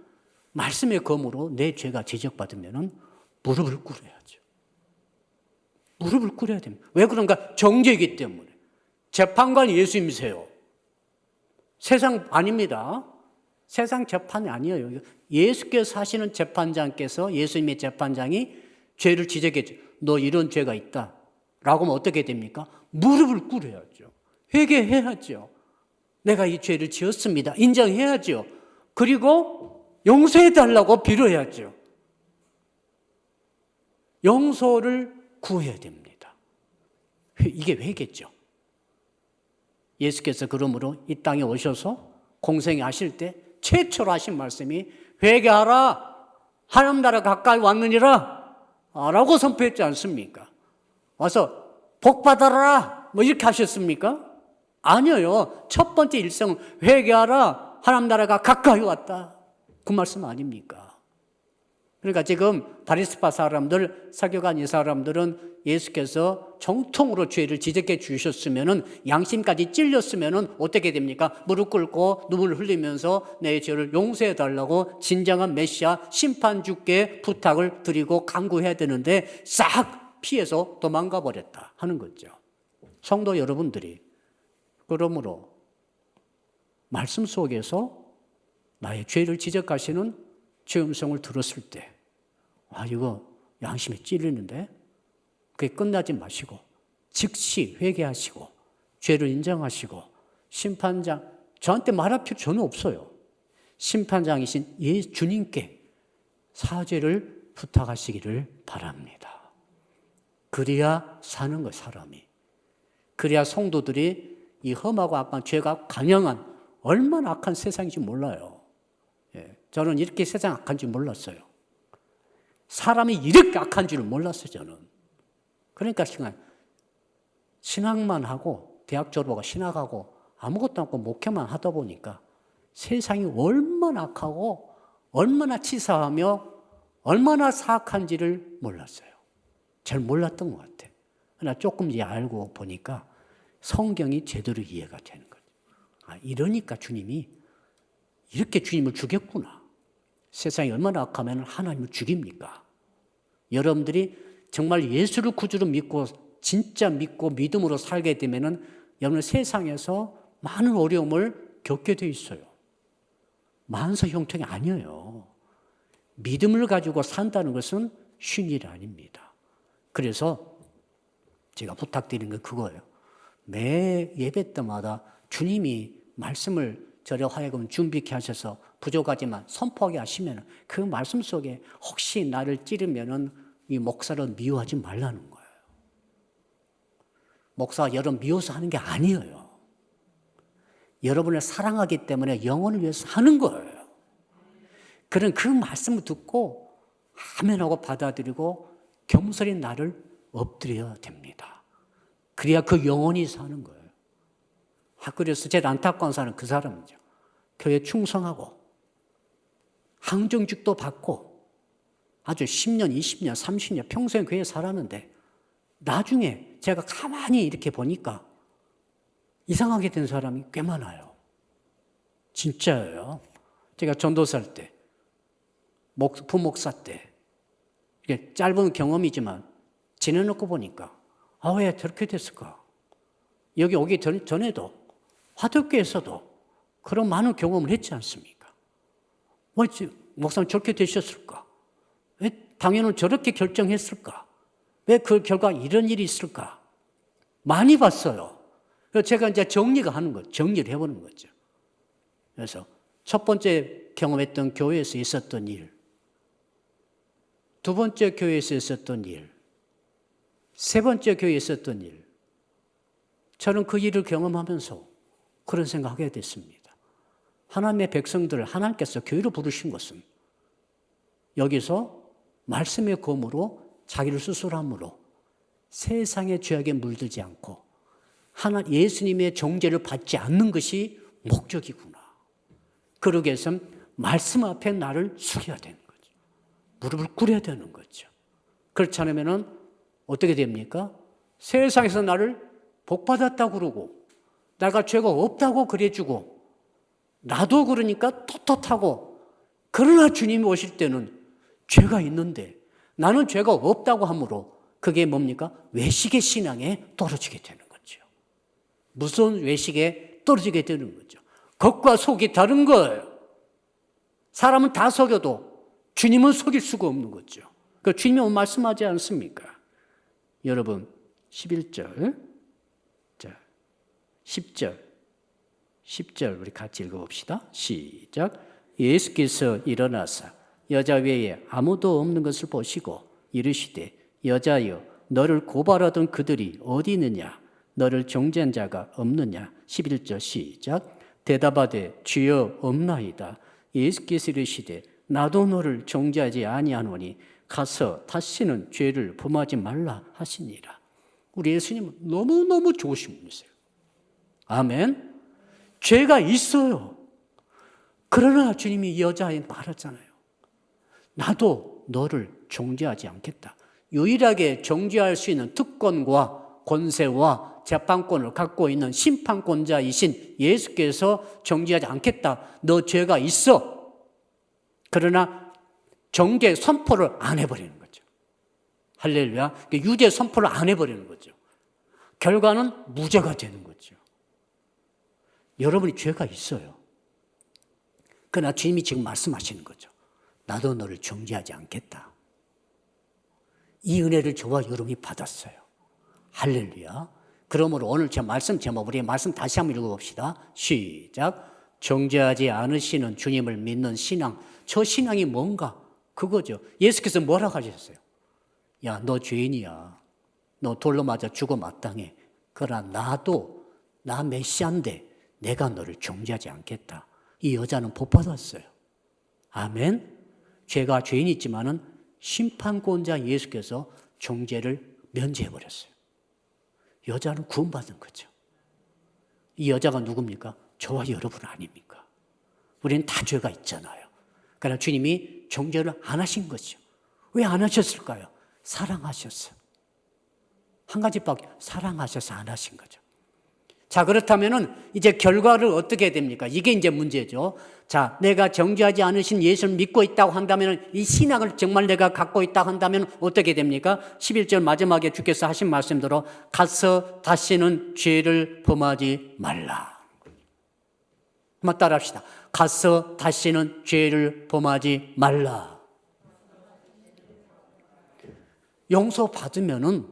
말씀의 검으로 내 죄가 지적받으면 무릎을 꿇어야죠. 무릎을 꿇어야 됩니다. 왜 그런가? 정죄이기 때문에. 재판관이 예수님이세요. 세상 아닙니다. 세상 재판이 아니에요. 예수께서 하시는 재판장께서, 예수님의 재판장이 죄를 지적했죠. 너 이런 죄가 있다 라고 하면 어떻게 됩니까? 무릎을 꿇어야죠. 회개해야죠. 내가 이 죄를 지었습니다. 인정해야죠. 그리고 용서해달라고 빌어야죠. 용서를 구해야 됩니다. 이게 회개죠. 예수께서 그러므로 이 땅에 오셔서 공생에 하실 때 최초로 하신 말씀이 회개하라, 하나님 나라 가까이 왔느니라 라고 선포했지 않습니까? 와서 복 받아라 이렇게 하셨습니까? 아니에요. 첫 번째 일성은 회개하라, 하나님 나라가 가까이 왔다. 그 말씀 아닙니까? 그러니까 지금 바리새파 사람들, 서기관 이 사람들은 예수께서 정통으로 죄를 지적해 주셨으면은, 양심까지 찔렸으면은 어떻게 됩니까? 무릎 꿇고 눈물을 흘리면서 내 죄를 용서해 달라고 진정한 메시아 심판주께 부탁을 드리고 간구해야 되는데 싹 피해서 도망가 버렸다 하는 거죠. 성도 여러분들이 그러므로 말씀 속에서 나의 죄를 지적하시는 제 음성을 들었을 때, 이거 양심에 찔리는데? 그게 끝나지 마시고 즉시 회개하시고 죄를 인정하시고 심판장, 저한테 말할 필요 전혀 없어요. 심판장이신 주님께 사죄를 부탁하시기를 바랍니다. 그래야 사는 거예요, 사람이. 그래야 성도들이 이 험하고 악한 죄가 강영한 얼마나 악한 세상인지 몰라요. 저는 이렇게 세상 악한 줄 몰랐어요. 사람이 이렇게 악한 줄을 몰랐어요, 저는. 그러니까 신학만 하고 대학 졸업하고 신학하고 아무것도 않고 목회만 하다 보니까 세상이 얼마나 악하고 얼마나 치사하며 얼마나 사악한지를 몰랐어요. 잘 몰랐던 것 같아요. 그러나 조금 이제 알고 보니까 성경이 제대로 이해가 되는 거죠. 이러니까 주님이 이렇게 주님을 죽였구나. 세상이 얼마나 악하면 하나님을 죽입니까? 여러분들이 정말 예수를 구주로 믿고 진짜 믿고 믿음으로 살게 되면은 여러분 세상에서 많은 어려움을 겪게 돼 있어요. 만사 형통이 아니에요. 믿음을 가지고 산다는 것은 쉬운 일이 아닙니다. 그래서 제가 부탁드리는 건 그거예요. 매 예배 때마다 주님이 말씀을 저려 하여금 준비케 하셔서 부족하지만 선포하게 하시면 그 말씀 속에 혹시 나를 찌르면은 이 목사를 미워하지 말라는 거예요. 목사가 여러분 미워서 하는 게 아니에요. 여러분을 사랑하기 때문에 영혼을 위해서 하는 거예요. 그런 그 말씀을 듣고 아멘하고 받아들이고 겸손히 나를 엎드려야 됩니다. 그래야 그 영혼이 사는 거예요. 그래서 제일 안타까운 사람은 그 사람이죠. 교회에 충성하고 항정직도 받고 아주 10년, 20년, 30년 평생 교회에 살았는데 나중에 제가 가만히 이렇게 보니까 이상하게 된 사람이 꽤 많아요. 진짜예요. 제가 전도사일 때, 부목사 때 이게 짧은 경험이지만 지내놓고 보니까 왜 저렇게 됐을까? 여기 오기 전에도 화덕교에서도 그런 많은 경험을 했지 않습니까? 왜 목사님 저렇게 되셨을까? 왜 당연을 저렇게 결정했을까? 왜 그 결과 이런 일이 있을까? 많이 봤어요. 그래서 제가 이제 정리를 해보는 거죠. 그래서 첫 번째 경험했던 교회에서 있었던 일, 두 번째 교회에서 있었던 일, 세 번째 교회에 있었던 일, 저는 그 일을 경험하면서 그런 생각하게 됐습니다. 하나님의 백성들을 하나님께서 교회로 부르신 것은 여기서 말씀의 검으로 자기를 수술함으로 세상의 죄악에 물들지 않고 예수님의 정죄를 받지 않는 것이 목적이구나. 그러기 위해서는 말씀 앞에 나를 숙여야 되는 거죠. 무릎을 꿇어야 되는 거죠. 그렇지 않으면 어떻게 됩니까? 세상에서 나를 복받았다고 그러고 내가 죄가 없다고 그래주고 나도 그러니까 떳떳하고 그러나 주님이 오실 때는 죄가 있는데 나는 죄가 없다고 하므로 그게 뭡니까? 외식의 신앙에 떨어지게 되는 거죠. 무슨 외식에 떨어지게 되는 거죠. 겉과 속이 다른 거예요. 사람은 다 속여도 주님은 속일 수가 없는 거죠. 그 주님이 말씀하지 않습니까? 여러분 11절, 자 10절 우리 같이 읽어봅시다. 시작. 예수께서 일어나사 여자 외에 아무도 없는 것을 보시고 이르시되 여자여 너를 고발하던 그들이 어디 있느냐? 너를 정죄한 자가 없느냐? 11절 시작. 대답하되 주여 없나이다. 예수께서 이르시되 나도 너를 정죄하지 아니하노니 가서 다시는 죄를 범하지 말라 하시니라. 우리 예수님은 너무너무 좋으신 분이세요. 아멘. 죄가 있어요. 그러나 주님이 이 여자에 말했잖아요. 나도 너를 정죄하지 않겠다. 유일하게 정죄할 수 있는 특권과 권세와 재판권을 갖고 있는 심판권자이신 예수께서 정죄하지 않겠다. 너 죄가 있어. 그러나 정죄 선포를 안 해버리는 거죠. 할렐루야. 유죄 선포를 안 해버리는 거죠. 결과는 무죄가 되는 거죠. 여러분이 죄가 있어요. 그러나 주님이 지금 말씀하시는 거죠. 나도 너를 정죄하지 않겠다. 이 은혜를 저와 여러분이 받았어요. 할렐루야. 그러므로 오늘 제 말씀 제목, 우리 말씀 다시 한번 읽어봅시다. 시작. 정죄하지 않으시는 주님을 믿는 신앙. 저 신앙이 뭔가? 그거죠. 예수께서 뭐라고 하셨어요? 야, 너 죄인이야. 너 돌로 맞아 죽어 마땅해. 그러나 나도 나 메시아인데 내가 너를 정죄하지 않겠다. 이 여자는 복 받았어요. 아멘. 죄가 죄인이지만은 심판권자 예수께서 정죄를 면제해버렸어요. 여자는 구원받은 거죠. 이 여자가 누굽니까? 저와 여러분 아닙니까? 우리는 다 죄가 있잖아요. 그러나 주님이 정죄를 안 하신 거죠. 왜 안 하셨을까요? 사랑하셨어요. 한 가지밖에, 사랑하셔서 안 하신 거죠. 자, 그렇다면은 이제 결과를 어떻게 됩니까? 이게 이제 문제죠. 자, 내가 정죄하지 않으신 예수를 믿고 있다고 한다면, 이 신앙을 정말 내가 갖고 있다고 한다면 어떻게 됩니까? 11절 마지막에 주께서 하신 말씀대로 가서 다시는 죄를 범하지 말라. 한번 따라 합시다. 가서 다시는 죄를 범하지 말라. 용서받으면은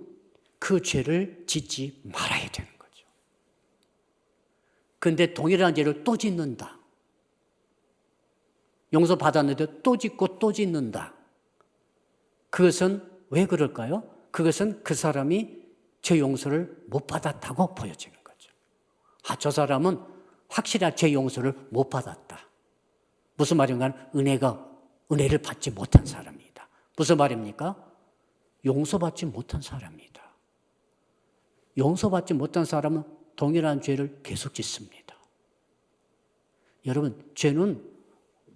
그 죄를 짓지 말아야 되는 거죠. 근데 동일한 죄를 또 짓는다. 용서받았는데 또 짓고 또 짓는다. 그것은 왜 그럴까요? 그것은 그 사람이 죄 용서를 못 받았다고 보여지는 거죠. 아, 저 사람은 확실한 죄 용서를 못 받았다. 무슨 말인가? 은혜를 받지 못한 사람이다. 무슨 말입니까? 용서받지 못한 사람이다. 용서받지 못한 사람은 동일한 죄를 계속 짓습니다. 여러분, 죄는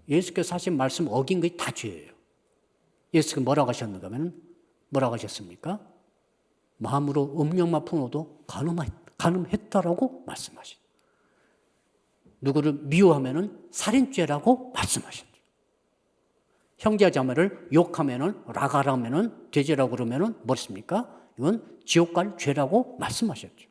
예수께서 하신 말씀 어긴 것이 다 죄예요. 예수께서 뭐라고 하셨는가 하면 뭐라고 하셨습니까? 마음으로 음욕만 품어도 간음했다라고 말씀하셨죠. 누구를 미워하면은 살인죄라고 말씀하셨죠. 형제 자매를 욕하면은 라가라면은 돼지라고 그러면은 뭐랬습니까? 이건 지옥 갈 죄라고 말씀하셨죠.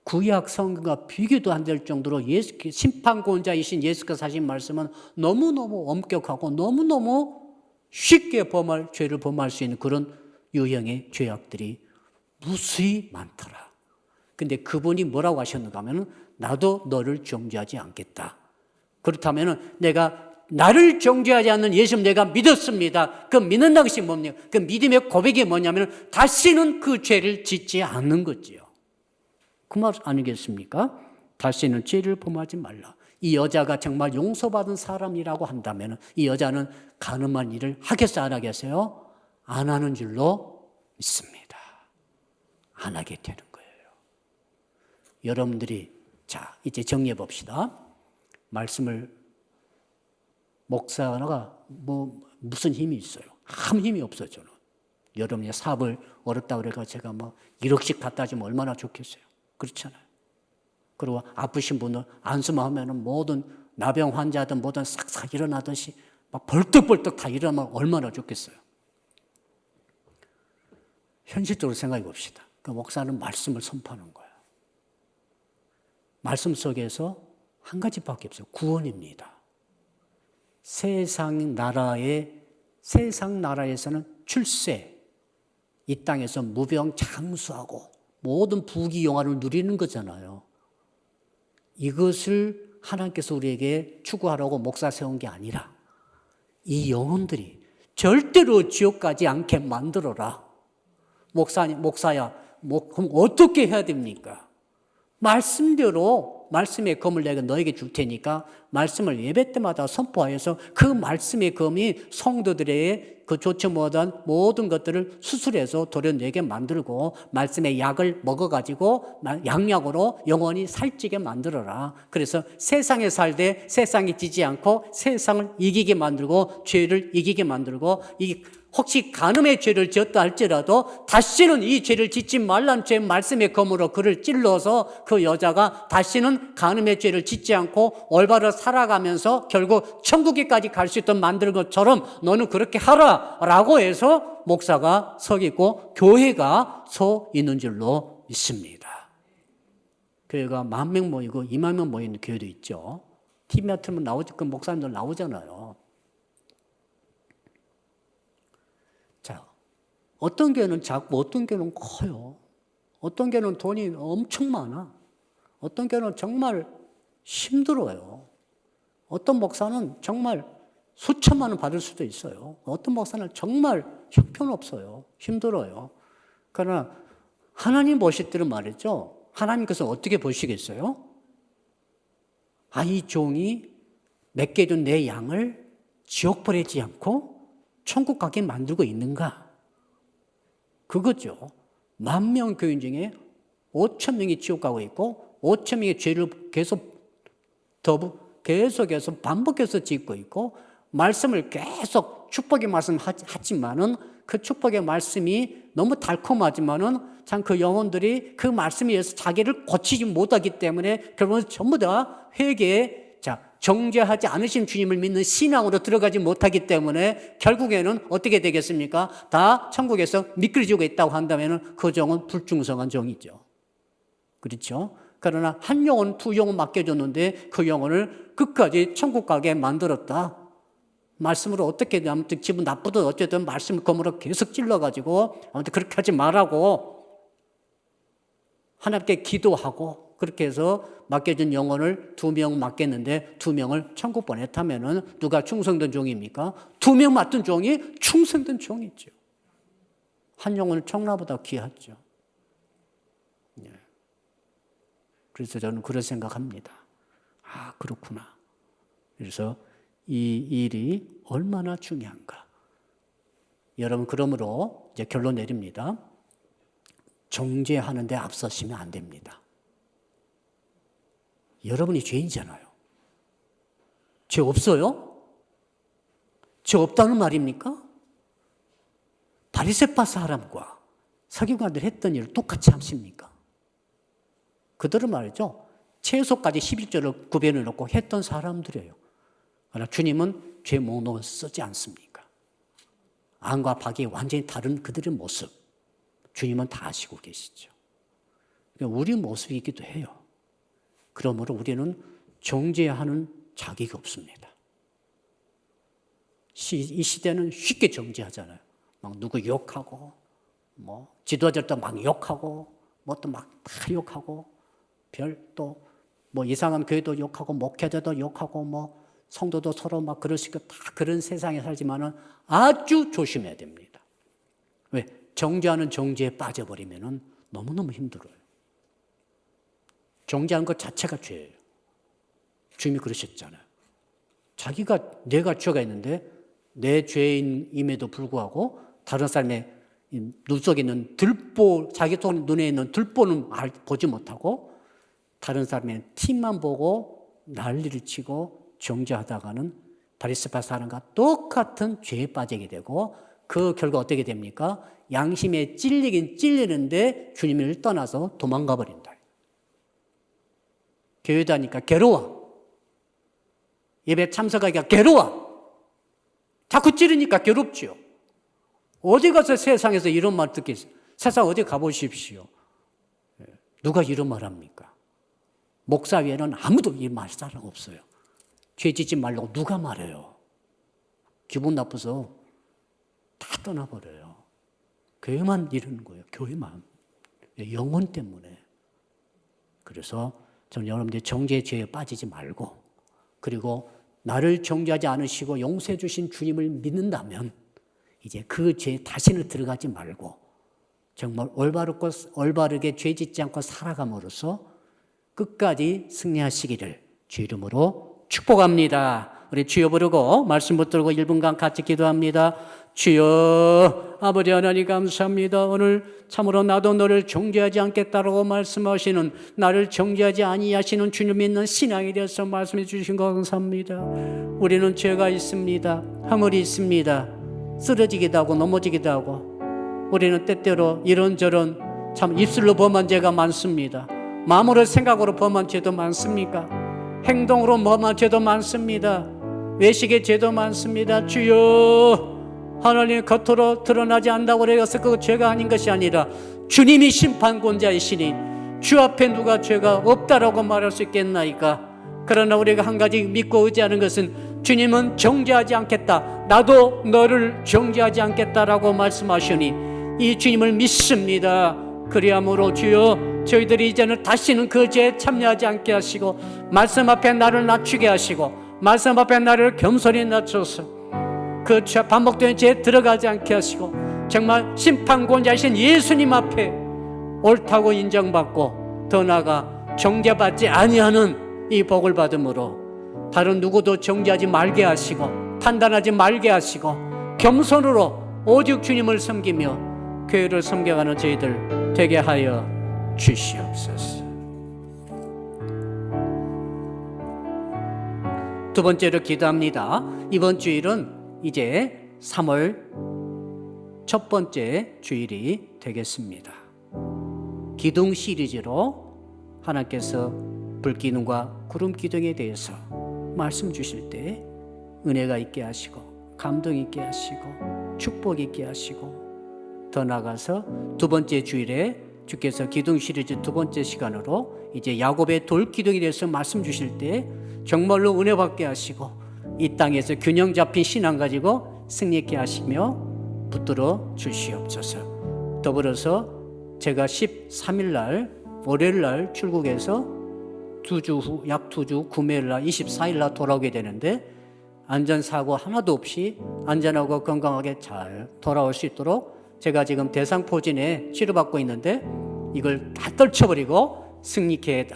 구약 성경과 비교도 안 될 정도로 심판권자이신 예수께서 하신 말씀은 너무너무 엄격하고 너무너무 쉽게 죄를 범할 수 있는 그런 유형의 죄악들이 무수히 많더라. 근데 그분이 뭐라고 하셨는가 하면 나도 너를 정죄하지 않겠다. 그렇다면 나를 정죄하지 않는 예수님 내가 믿었습니다. 그 믿는다는 것이 뭡니까? 그 믿음의 고백이 뭐냐면 다시는 그 죄를 짓지 않는 거지요. 그 말 아니겠습니까? 다시는 죄를 범하지 말라. 이 여자가 정말 용서받은 사람이라고 한다면 이 여자는 간음한 일을 하겠어요? 안 하겠어요? 안 하는 줄로 믿습니다. 안 하게 되는 거예요. 여러분들이 자 이제 정리해 봅시다. 말씀을 목사가 무슨 힘이 있어요? 아무 힘이 없어요. 저는 여러분이 사업을 어렵다 그래가 제가 1억씩 갖다 주면 얼마나 좋겠어요. 그렇잖아요. 그리고 아프신 분은 안수만 하면은 모든 나병 환자든 뭐든 싹싹 일어나듯이 막 벌떡벌떡 다 일어나면 얼마나 좋겠어요. 현실적으로 생각해 봅시다. 그 목사는 말씀을 선포하는 거예요. 말씀 속에서 한 가지밖에 없어요. 구원입니다. 세상 나라에서는 출세, 이 땅에서 무병장수하고 모든 부귀 영화를 누리는 거잖아요. 이것을 하나님께서 우리에게 추구하라고 목사 세운 게 아니라 이 영혼들이 절대로 지옥 가지 않게 만들어라. 목사야, 그럼 어떻게 해야 됩니까? 말씀대로 말씀의 검을 내가 너에게 줄 테니까 말씀을 예배 때마다 선포하여서 그 말씀의 검이 성도들의 그 좋지 못한 모든 것들을 수술해서 도려내게 만들고 말씀의 약을 먹어가지고 양약으로 영원히 살찌게 만들어라. 그래서 세상에 살되 세상에 지지 않고 세상을 이기게 만들고 죄를 이기게 만들고 혹시 간음의 죄를 지었다 할지라도 다시는 이 죄를 짓지 말라는 죄 말씀의 검으로 그를 찔러서 그 여자가 다시는 간음의 죄를 짓지 않고 올바로 살아가면서 결국 천국에까지 갈 수 있도록 만드는 것처럼 너는 그렇게 하라라고 해서 목사가 서 있고 교회가 서 있는 줄로 믿습니다. 교회가 10,000명 모이고 20,000명 모이는 교회도 있죠. TV나 틀면 나오죠. 그 목사님들 나오잖아요. 어떤 교회는 작고 어떤 교회는 커요. 어떤 교회는 돈이 엄청 많아. 어떤 교회는 정말 힘들어요. 어떤 목사는 정말 수천만 원 받을 수도 있어요. 어떤 목사는 정말 형편없어요. 힘들어요. 그러나 하나님 보실 때는 말이죠. 하나님께서 어떻게 보시겠어요? 이 종이 맡겨준 내 양을 지옥 보내지 않고 천국 가게 만들고 있는가? 그거죠. 10,000명 교인 중에 5,000명이 지옥 가고 있고 5,000명의 죄를 계속해서 반복해서 짓고 있고 말씀을 계속 축복의 말씀 하지만은 그 축복의 말씀이 너무 달콤하지만은 참 그 영혼들이 그 말씀에 의해서 자기를 고치지 못하기 때문에 결국은 전부 다 회개에 정죄하지 않으신 주님을 믿는 신앙으로 들어가지 못하기 때문에 결국에는 어떻게 되겠습니까? 다 천국에서 미끄러지고 있다고 한다면 그 종은 불충성한 종이죠. 그렇죠? 그러나 한 영혼, 두 영혼 맡겨줬는데 그 영혼을 끝까지 천국 가게 만들었다. 말씀으로 어떻게 아무튼 기분 나쁘든 어쨌든 말씀을 검으로 계속 찔러가지고 아무튼 그렇게 하지 말라고 하나님께 기도하고 그렇게 해서 맡겨준 영혼을 2명 맡겼는데 2명을 천국 보냈다면은 누가 충성된 종입니까? 2명 맡은 종이 충성된 종이죠. 한 영혼은 청라보다 귀하죠. 그래서 저는 그런 생각합니다. 그렇구나. 그래서 이 일이 얼마나 중요한가. 여러분 그러므로 이제 결론 내립니다. 정죄하는 데 앞서시면 안 됩니다. 여러분이 죄인이잖아요. 죄 없어요? 죄 없다는 말입니까? 바리새파 사람과 서기관들 했던 일을 똑같이 하십니까? 그들은 말이죠. 채소까지 11조를 구별해 놓고 했던 사람들이에요. 그러나 주님은 죄 목록을 쓰지 않습니까? 안과 박이 완전히 다른 그들의 모습. 주님은 다 아시고 계시죠. 우리 모습이기도 해요. 그러므로 우리는 정죄하는 자격이 없습니다. 이 시대는 쉽게 정죄하잖아요. 막 누구 욕하고, 지도자들도 막 욕하고, 또 막 다 욕하고, 이상한 교회도 욕하고, 목회자도 욕하고, 성도도 서로 막 그러시고 다 그런 세상에 살지만은 아주 조심해야 됩니다. 왜? 정죄하는 정죄에 빠져버리면은 너무너무 힘들어요. 정죄하는 것 자체가 죄예요. 주님이 그러셨잖아요. 내가 죄가 있는데 내 죄임에도 불구하고 다른 사람의 눈 속에 있는 자기 눈에 있는 들보는 보지 못하고 다른 사람의 티만 보고 난리를 치고 정죄하다가는 바리새파 사람과 똑같은 죄에 빠지게 되고 그 결과 어떻게 됩니까? 양심에 찔리긴 찔리는데 주님을 떠나서 도망가 버린다. 교회 다니까 괴로워. 예배 참석하기가 괴로워. 자꾸 찌르니까 괴롭지요. 어디 가서 세상에서 이런 말 듣겠어요? 세상 어디 가보십시오. 누가 이런 말 합니까? 목사 외에는 아무도 이 말 사람 없어요. 죄 짓지 말라고 누가 말해요? 기분 나빠서 다 떠나버려요. 교회만 이러는 거예요. 교회만. 영혼 때문에. 그래서 저는 여러분들이 정죄의 죄에 빠지지 말고 그리고 나를 정죄하지 않으시고 용서해 주신 주님을 믿는다면 이제 그 죄에 다시는 들어가지 말고 정말 올바르게 죄 짓지 않고 살아감으로써 끝까지 승리하시기를 주 이름으로 축복합니다. 우리 주여 부르고 말씀 붙들고 1분간 같이 기도합니다. 주여 아버지 하나님 감사합니다. 오늘 참으로 나도 너를 정죄하지 않겠다라고 말씀하시는 나를 정죄하지 아니하시는 주님 믿는 신앙에 대해서 말씀해 주신 것 감사합니다. 우리는 죄가 있습니다. 허물이 있습니다. 쓰러지기도 하고 넘어지기도 하고 우리는 때때로 이런저런 참 입술로 범한 죄가 많습니다. 마음으로 생각으로 범한 죄도 많습니까? 행동으로 범한 죄도 많습니다. 외식의 죄도 많습니다. 주여 하나님 겉으로 드러나지 않는다고 해서 그 죄가 아닌 것이 아니라 주님이 심판권자이시니 주 앞에 누가 죄가 없다라고 말할 수 있겠나이까? 그러나 우리가 한 가지 믿고 의지하는 것은 주님은 정죄하지 않겠다. 나도 너를 정죄하지 않겠다라고 말씀하시니 이 주님을 믿습니다. 그리함으로 주여 저희들이 이제는 다시는 그 죄에 참여하지 않게 하시고 말씀 앞에 나를 낮추게 하시고 말씀 앞에 나를 겸손히 낮춰서 그 반복되는 죄에 들어가지 않게 하시고 정말 심판권자이신 예수님 앞에 옳다고 인정받고 더 나아가 정죄받지 아니하는 이 복을 받음으로 다른 누구도 정죄하지 말게 하시고 판단하지 말게 하시고 겸손으로 오직 주님을 섬기며 교회를 섬겨가는 저희들 되게 하여 주시옵소서. 두 번째로 기도합니다. 이번 주일은 이제 3월 첫 번째 주일이 되겠습니다. 기둥 시리즈로 하나님께서 불기둥과 구름 기둥에 대해서 말씀 주실 때 은혜가 있게 하시고 감동 있게 하시고 축복 있게 하시고 더 나아가서 두 번째 주일에 주께서 기둥 시리즈 두 번째 시간으로 이제 야곱의 돌 기둥에 대해서 말씀 주실 때 정말로 은혜 받게 하시고 이 땅에서 균형 잡힌 신앙 가지고 승리있게 하시며 붙들어 주시옵소서. 더불어서 제가 13일 날 월요일 날 출국해서 약 2주 금요일 날 24일 날 돌아오게 되는데 안전사고 하나도 없이 안전하고 건강하게 잘 돌아올 수 있도록 제가 지금 대상포진에 치료받고 있는데 이걸 다 떨쳐버리고 승리케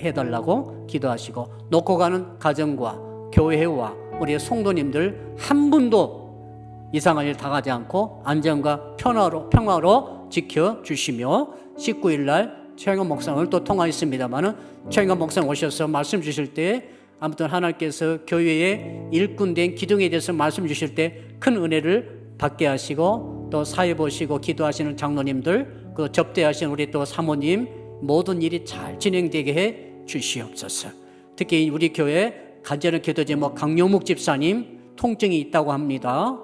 해달라고 기도하시고 놓고 가는 가정과 교회와 우리 성도님들 한 분도 이상한 일 당하지 않고 안전과 평화로 지켜주시며 19일 날 최영원 목사님 오늘 또 통화했습니다마는 최영원 목사님 오셔서 말씀 주실 때 아무튼 하나님께서 교회의 일꾼된 기둥에 대해서 말씀 주실 때 큰 은혜를 받게 하시고 또 사회 보시고 기도하시는 장로님들 그 접대하시는 우리 또 사모님 모든 일이 잘 진행되게 해 주시옵소서. 특히 우리 교회 간절한 기도 제목 강용묵 집사님 통증이 있다고 합니다.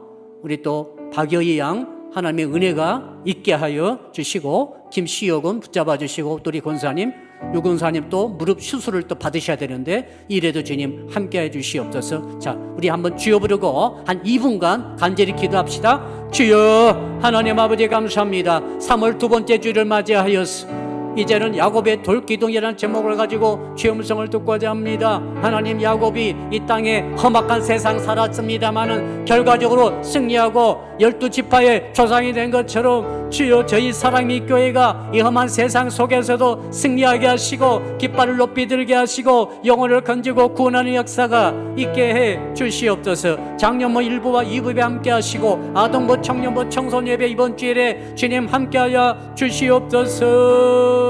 우리 또 박여희 양 하나님의 은혜가 있게 하여 주시고 김시혁은 붙잡아 주시고 또 우리 권사님 유권사님 또 무릎 수술을 또 받으셔야 되는데 이래도 주님 함께해 주시옵소서. 자, 우리 한번 주여 부르고 한 2분간 간절히 기도합시다. 주여 하나님 아버지 감사합니다. 3월 두 번째 주를 맞이하였습니다. 이제는 야곱의 돌기둥이라는 제목을 가지고 주의 음성을 듣고자 합니다. 하나님, 야곱이 이 땅에 험악한 세상 살았습니다마는 결과적으로 승리하고 12지파의 조상이 된 것처럼 주여 저희 사랑의 교회가 이 험한 세상 속에서도 승리하게 하시고 깃발을 높이 들게 하시고 영혼을 건지고 구원하는 역사가 있게 해 주시옵소서. 장년부 1부와 2부에 함께 하시고 아동부 청년부 청소년예배 이번 주일에 주님 함께하여 주시옵소서.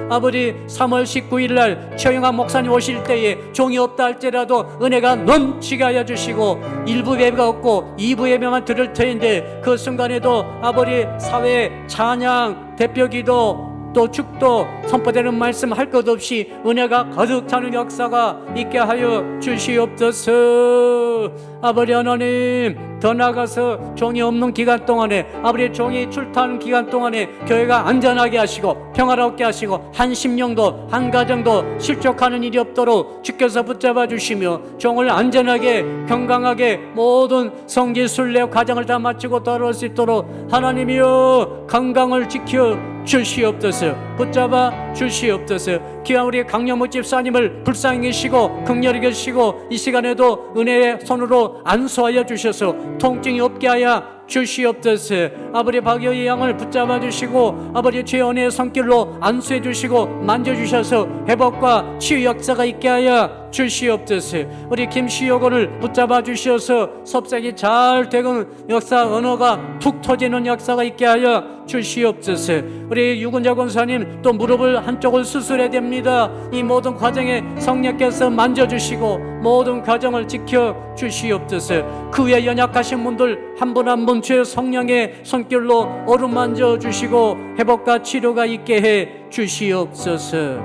아버지, 3월 19일 날 최영학 목사님 오실 때에 종이 없다 할지라도 은혜가 넘치게 하여 주시고 1부 예배가 없고 2부 예배만 들을 터인데 그 순간에도 아버지 사회 찬양 대표기도 또 축도 선포되는 말씀 할 것 없이 은혜가 가득 차는 역사가 있게 하여 주시옵소서. 아버지 하나님, 더 나아가서 종이 없는 기간 동안에 아버지 종이 출타하는 기간 동안에 교회가 안전하게 하시고 평화롭게 하시고 한 심령도 한 가정도 실족하는 일이 없도록 주께서 붙잡아 주시며 종을 안전하게 건강하게 모든 성지 순례 과정을 다 마치고 돌아올 수 있도록 하나님이여 건강을 지켜 주시옵소서. 붙잡아 주시옵소서. 귀한 우리 강영무 집사님을 불쌍히 계시고 극렬히 계시고 이 시간에도 은혜의 손으로 안수하여 주셔서 통증이 없게 하여 주시옵소서. 아버지 박여희 양을 붙잡아 주시고 아버지 주의 은혜의 손길로 안수해 주시고 만져주셔서 회복과 치유 역사가 있게 하여 주시옵소서. 우리 김시혁을 붙잡아 주셔서 섭색이 잘 되는 역사, 언어가 툭 터지는 역사가 있게 하여 주시옵소서. 우리 유근자 권사님 또 무릎을 한쪽을 수술해야 됩니다. 이 모든 과정에 성령께서 만져주시고 모든 과정을 지켜 주시옵소서. 그 외에 연약하신 분들 한 분 한 분 주의 성령의 손길로 어루만져 주시고 회복과 치료가 있게 해 주시옵소서.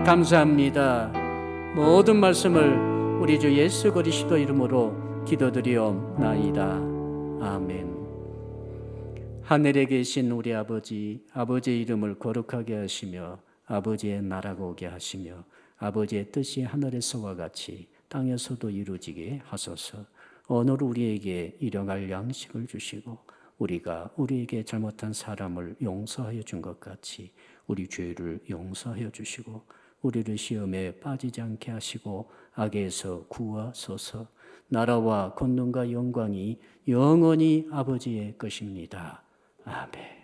감사합니다. 모든 말씀을 우리 주 예수 그리스도 이름으로 기도드리옵나이다. 아멘. 하늘에 계신 우리 아버지, 아버지의 이름을 거룩하게 하시며 아버지의 나라가 오게 하시며 아버지의 뜻이 하늘에서와 같이 땅에서도 이루어지게 하소서. 오늘 우리에게 일용할 양식을 주시고 우리가 우리에게 잘못한 사람을 용서하여 준 것 같이 우리 죄를 용서하여 주시고 우리를 시험에 빠지지 않게 하시고 악에서 구하소서. 나라와 권능과 영광이 영원히 아버지의 것입니다. 아멘.